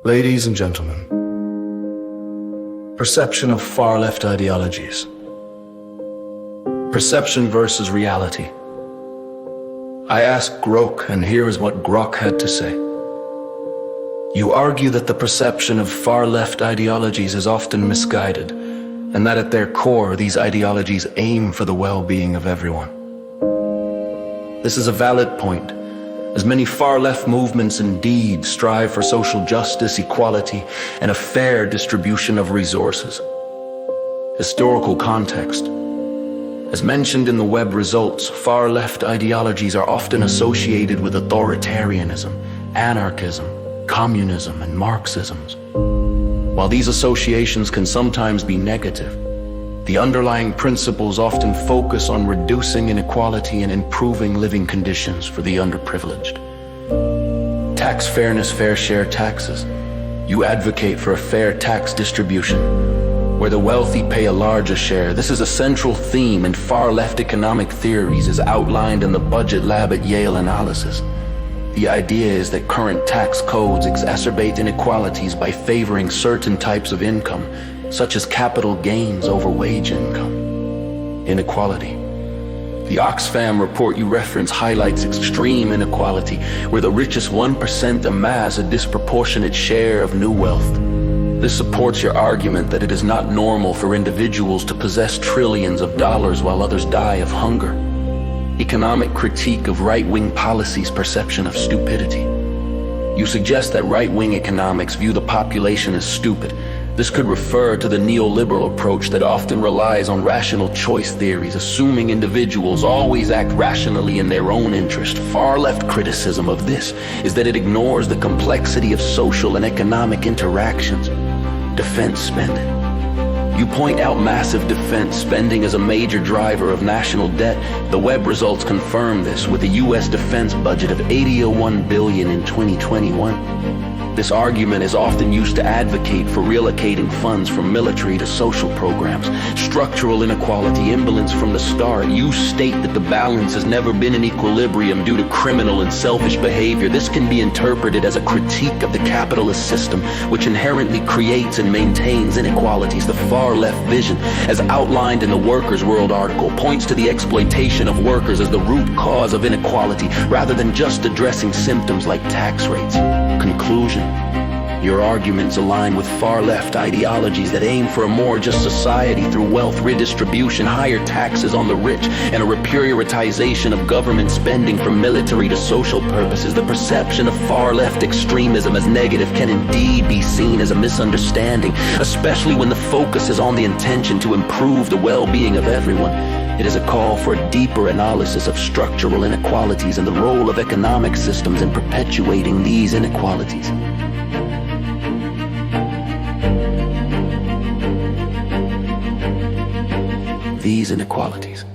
Ladies and gentlemen, perception of far-left ideologies. Perception versus reality. I asked Grok, and here is what Grok had to say. You argue that the perception of far-left ideologies is often misguided, and that at their core, these ideologies aim for the well-being of everyone. This is a valid point, as many far-left movements indeed strive for social justice, equality, and a fair distribution of resources. Historical context. As mentioned in the web results, far-left ideologies are often associated with authoritarianism, anarchism, communism, and Marxism. While these associations can sometimes be negative, the underlying principles often focus on reducing inequality and improving living conditions for the underprivileged. Tax fairness, fair share taxes. You advocate for a fair tax distribution, where the wealthy pay a larger share. This is a central theme in far-left economic theories as outlined in the budget lab at Yale analysis. The idea is that current tax codes exacerbate inequalities by favoring certain types of income, such as capital gains over wage income. Inequality. The Oxfam report you reference highlights extreme inequality, where the richest 1% amass a disproportionate share of new wealth. This supports your argument that it is not normal for individuals to possess trillions of dollars while others die of hunger. Economic critique of right-wing policies' perception of stupidity. You suggest that right-wing economics view the population as stupid. This could refer to the neoliberal approach that often relies on rational choice theories, assuming individuals always act rationally in their own interest. Far-left criticism of this is that it ignores the complexity of social and economic interactions. Defense spending. You point out massive defense spending as a major driver of national debt. The web results confirm this, with a U.S. defense budget of $81 billion in 2021. This argument is often used to advocate for reallocating funds from military to social programs. Structural inequality imbalance from the start. You state that the balance has never been in equilibrium due to criminal and selfish behavior. This can be interpreted as a critique of the capitalist system, which inherently creates and maintains inequalities. The far-left vision, as outlined in the Workers' World article, points to the exploitation of workers as the root cause of inequality, rather than just addressing symptoms like tax rates. Conclusion. Your arguments align with far-left ideologies that aim for a more just society through wealth redistribution, higher taxes on the rich, and a reprioritization of government spending from military to social purposes. The perception of far-left extremism as negative can indeed be seen as a misunderstanding, especially when the focus is on the intention to improve the well-being of everyone. It is a call for a deeper analysis of structural inequalities and the role of economic systems in perpetuating these inequalities. These inequalities.